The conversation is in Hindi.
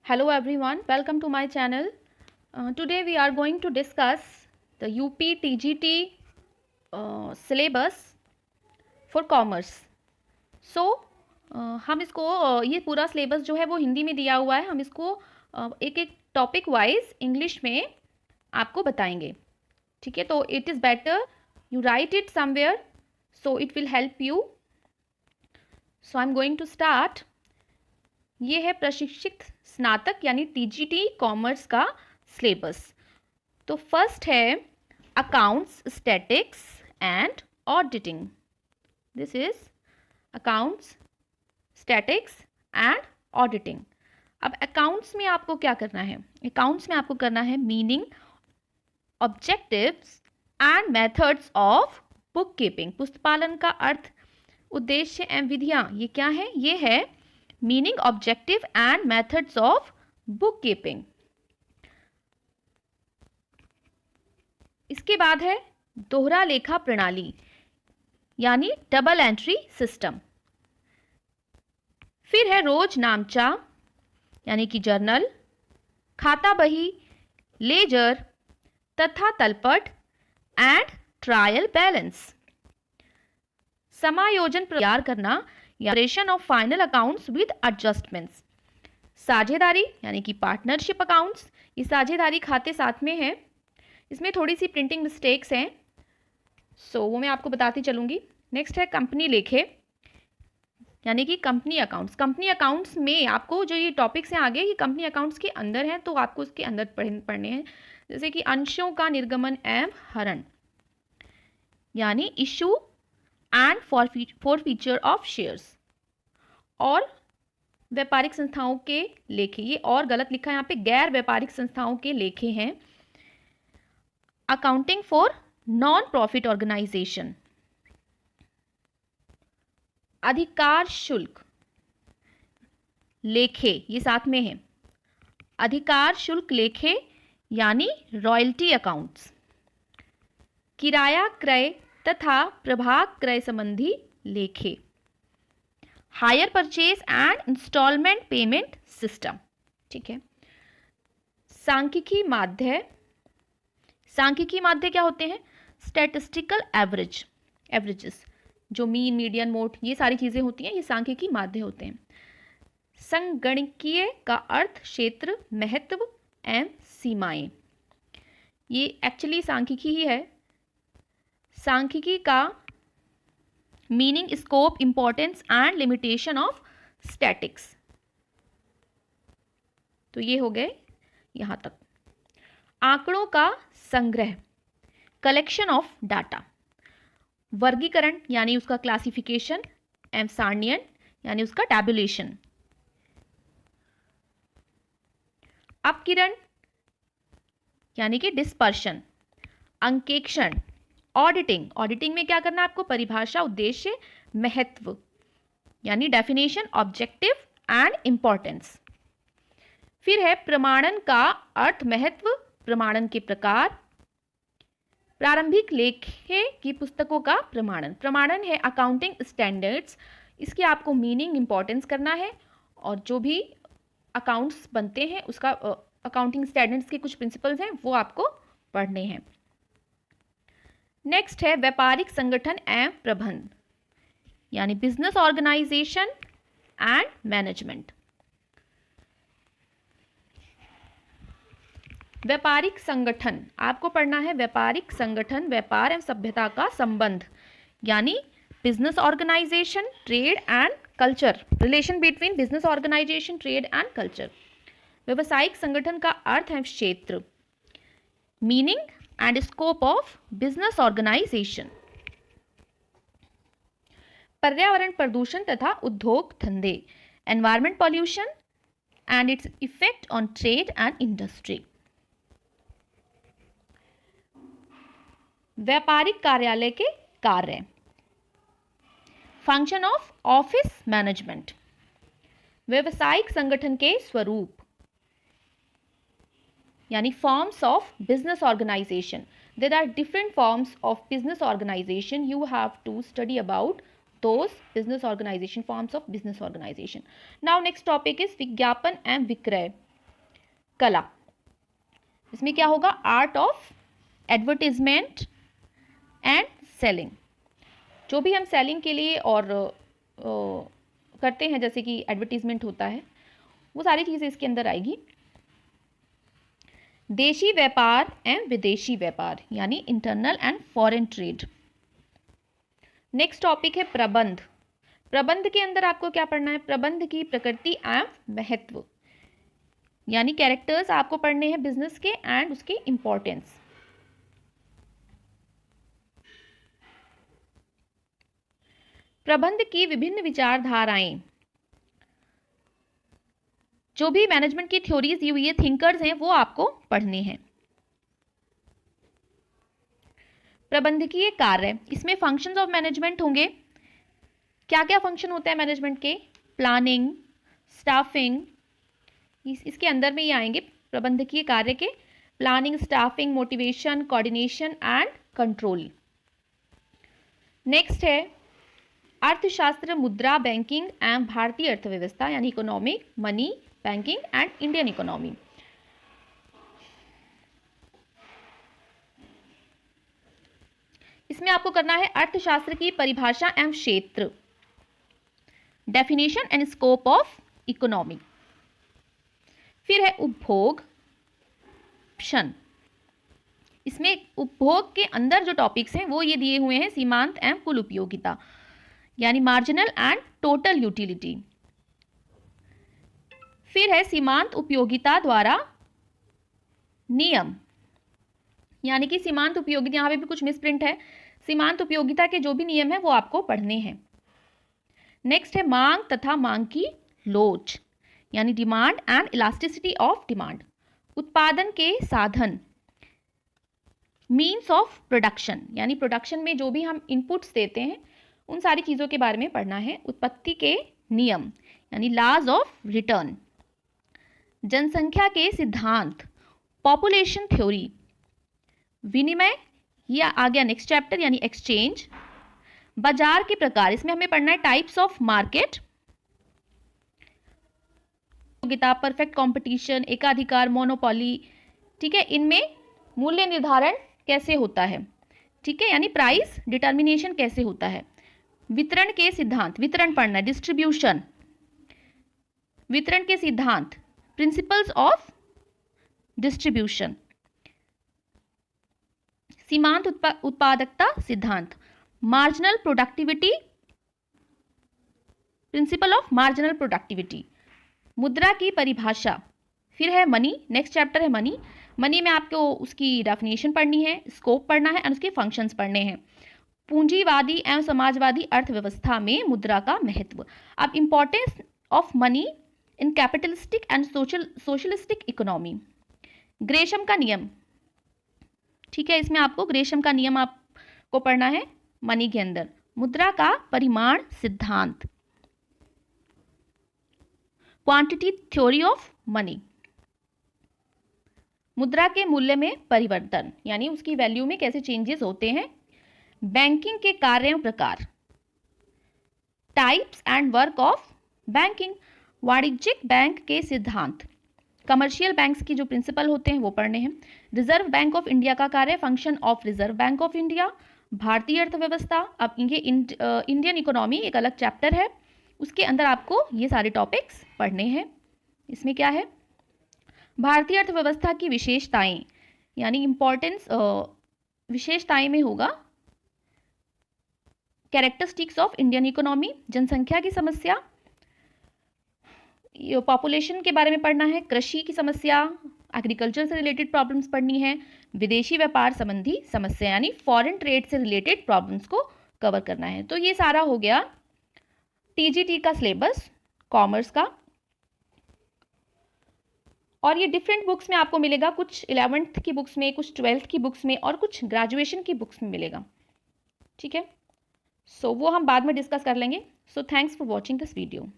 Hello everyone, welcome to my channel. Today we are going to discuss the UP TGT syllabus for commerce. So हम इसको ये पूरा सिलेबस जो है वो हिंदी में दिया हुआ है. हम इसको एक एक टॉपिक वाइज इंग्लिश में आपको बताएंगे. ठीक है, तो it is better you write it somewhere so it will help you. So I am going to start. ये है प्रशिक्षित स्नातक यानी टीजीटी कॉमर्स का सिलेबस. तो फर्स्ट है accounts, statics and auditing. This is accounts, statics and auditing. अब अकाउंट्स में आपको क्या करना है? अकाउंट्स में आपको करना है meaning, objectives and methods of book keeping. पुस्तपालन का अर्थ, उद्देश्य एवं विधियां. ये क्या है? ये है meaning, objective and methods of book keeping. इसके बाद है दोहरा लेखा प्रणाली यानी डबल एंट्री सिस्टम. फिर है रोज नामचा यानी कि जर्नल, खाता बही, लेजर तथा तलपट एंड ट्रायल बैलेंस. समायोजन तैयार करना, operation of final accounts with adjustments. साझेदारी यानी कि पार्टनरशिप अकाउंट्स. ये साझेदारी खाते साथ में है. इसमें थोड़ी सी प्रिंटिंग मिस्टेक्स हैं, सो वो मैं आपको बताती चलूँगी. नेक्स्ट है कंपनी लेखे यानी कि कंपनी अकाउंट्स. कंपनी अकाउंट्स में आपको जो ये टॉपिक्स हैं आगे, ये कंपनी अकाउंट्स के अंदर हैं, तो आपको उसके अंदर पढ़ने हैं. जैसे कि अंशों का निर्गमन एवं हरण यानी issue and forfeiture of shares. और व्यापारिक संस्थाओं के लेखे, ये और गलत लिखा है यहाँ पे, गैर व्यापारिक संस्थाओं के लेखे हैं. Accounting for non profit organisation. अधिकार शुल्क लेखे, ये साथ में है. अधिकार शुल्क लेखे यानी रॉयल्टी अकाउंट्स. किराया क्रय तथा प्रभाग क्रय संबंधी लेखे. Hire purchase and instalment payment system. ठीक है. सांख्यिकी माध्य. सांख्यिकी माध्य क्या होते हैं? स्टैटिस्टिकल एवरेजेस, जो मीन, मीडियन, मोड, ये सारी चीजें होती हैं, ये सांख्यिकी माध्य होते हैं. संगणकीय का अर्थ क्षेत्र, महत्व एवं सीमाएं. ये एक्चुअली सांख्यिकी ही है. सांख्यिकी का meaning, scope, importance and limitation of statics. तो ये हो गए यहां तक. आंकड़ों का संग्रह, कलेक्शन ऑफ डाटा. वर्गीकरण यानी उसका क्लासिफिकेशन एवं सारणीयन यानी उसका टैबुलेशन. अपकिरण यानी कि डिस्पर्शन. अंकेक्षण. ऑडिटिंग में क्या करना है आपको? परिभाषा, उद्देश्य, महत्व यानी डेफिनेशन, ऑब्जेक्टिव एंड इंपॉर्टेंस. फिर है प्रमाणन का अर्थ, महत्व, प्रमाणन के प्रकार. प्रारंभिक लेखे की पुस्तकों का प्रमाणन. प्रमाणन है अकाउंटिंग स्टैंडर्ड्स. इसकी आपको मीनिंग, इंपॉर्टेंस करना है, और जो भी अकाउंट्स बनते हैं उसका अकाउंटिंग स्टैंडर्ड्स के कुछ प्रिंसिपल्स हैं वो आपको पढ़ने हैं. नेक्स्ट है व्यापारिक संगठन एवं प्रबंध यानी बिजनेस ऑर्गेनाइजेशन एंड मैनेजमेंट. व्यापारिक संगठन आपको पढ़ना है. व्यापारिक संगठन, व्यापार एवं सभ्यता का संबंध यानी business organisation, trade and culture. Relation between business organisation, trade and culture. व्यावसायिक संगठन का अर्थ है क्षेत्र, meaning and scope of business organisation. पर्यावरण प्रदूषण तथा उद्योग धंधे, environment pollution and its effect on trade and industry. व्यापारिक कार्यालय के कार्य, फंक्शन ऑफ ऑफिस मैनेजमेंट. व्यावसायिक संगठन के स्वरूप यानी forms of business organisation. There are different forms of business organisation. You have to study about those business organization, forms of business organization. Now next topic is विज्ञापन एवं विक्रय. कला। इसमें क्या होगा, art of advertisement and selling. जो भी हम सेलिंग के लिए और करते हैं, जैसे कि एडवर्टीजमेंट होता है, वो सारी चीज़ें इसके अंदर आएगी। देशी व्यापार एवं विदेशी व्यापार यानी internal and foreign trade. Next topic है प्रबंध। प्रबंध के अंदर आपको क्या पढ़ना है, प्रबंध की प्रकृति एवं महत्व, यानी कैरेक्टर्स आपको पढ़ने हैं बिजनेस के एंड उसके इंपॉर्टेंस। प्रबंध की विभिन्न विचारधाराएं, जो भी मैनेजमेंट की थ्योरीज दी हुई है, थिंकर्स हैं, वो आपको पढ़ने हैं। प्रबंधकीय कार्य, इसमें फंक्शंस ऑफ मैनेजमेंट होंगे। क्या क्या फंक्शन होते हैं मैनेजमेंट के, प्लानिंग, स्टाफिंग, इसके अंदर में ही आएंगे प्रबंधकीय कार्य के, planning, staffing, motivation, coordination and control. Next है अर्थशास्त्र, मुद्रा, बैंकिंग एवं भारतीय अर्थव्यवस्था यानी economic, money, banking and Indian economy. इसमें आपको करना है अर्थशास्त्र की परिभाषा एवं क्षेत्र, definition and scope of economy. फिर है उपभोग, ऑप्शन। इसमें उपभोग के अंदर जो टॉपिक्स हैं वो ये दिए हुए हैं, सीमांत एवं कुल उपयोगिता यानी मार्जिनल एंड टोटल यूटिलिटी। फिर है सीमांत उपयोगिता द्वारा नियम, यानी कि सीमांत उपयोगिता, यहां पे भी कुछ मिसप्रिंट है, सीमांत उपयोगिता के जो भी नियम है वो आपको पढ़ने हैं। नेक्स्ट है मांग तथा मांग की लोच यानी demand and elasticity of demand. उत्पादन के साधन, मीन्स ऑफ प्रोडक्शन यानी प्रोडक्शन में जो भी हम इनपुट्स देते हैं उन सारी चीज़ों के बारे में पढ़ना है। उत्पत्ति के नियम यानी लॉज ऑफ रिटर्न। जनसंख्या के सिद्धांत, पॉपुलेशन थ्योरी। विनिमय, यह आ गया नेक्स्ट चैप्टर यानी एक्सचेंज। बाजार के प्रकार, इसमें हमें पढ़ना है types of market, perfect competition, एकाधिकार, मोनोपोली। ठीक है, इनमें मूल्य निर्धारण कैसे होता है, ठीक है, यानी प्राइस डिटर्मिनेशन कैसे होता है। वितरण के सिद्धांत, वितरण पढ़ना है, डिस्ट्रीब्यूशन, वितरण के सिद्धांत, प्रिंसिपल्स ऑफ डिस्ट्रीब्यूशन। सीमांत उत्पादकता सिद्धांत, marginal productivity, principle of marginal productivity. मुद्रा की परिभाषा। फिर है मनी, नेक्स्ट चैप्टर है मनी। मनी में आपको उसकी डेफिनेशन पढ़नी है, स्कोप पढ़ना है और उसके फंक्शंस पढ़ने हैं। पूंजीवादी एवं समाजवादी अर्थव्यवस्था में मुद्रा का महत्व। अब importance of money in capitalistic and socialistic economy. Gresham का नियम, ठीक है, इसमें आपको ग्रेशम का नियम आपको पढ़ना है मनी के अंदर। मुद्रा का परिमाण सिद्धांत, क्वांटिटी थ्योरी ऑफ मनी। मुद्रा के मूल्य में परिवर्तन यानी उसकी वैल्यू में कैसे चेंजेस होते हैं। बैंकिंग के कार्य एवं प्रकार, types and work of banking. वाणिज्यिक बैंक के सिद्धांत, कमर्शियल बैंक्स की जो प्रिंसिपल होते हैं वो पढ़ने हैं। रिजर्व बैंक ऑफ इंडिया का कार्य, function of reserve bank of India. भारतीय अर्थव्यवस्था, अब ये इंडियन इकोनॉमी एक अलग चैप्टर है, उसके अंदर आपको ये सारे टॉपिक्स पढ़ने हैं। इसमें क्या है, भारतीय अर्थव्यवस्था की विशेषताएं यानी इंपॉर्टेंस, विशेषताएं में होगा कैरेक्टरिस्टिक्स ऑफ इंडियन इकोनॉमी। जनसंख्या की समस्या, पॉपुलेशन के बारे में पढ़ना है। कृषि की समस्या, एग्रीकल्चर से रिलेटेड प्रॉब्लम्स पढ़नी है। विदेशी व्यापार संबंधी समस्या यानी फॉरेन ट्रेड से रिलेटेड प्रॉब्लम्स को कवर करना है। तो ये सारा हो गया टीजीटी का सिलेबस कॉमर्स का, और ये डिफरेंट बुक्स में आपको मिलेगा, कुछ 11th की बुक्स में, कुछ 12th की बुक्स में और कुछ ग्रेजुएशन की बुक्स में मिलेगा, ठीक है। सो वो हम बाद में डिस्कस कर लेंगे। So thanks for watching this video.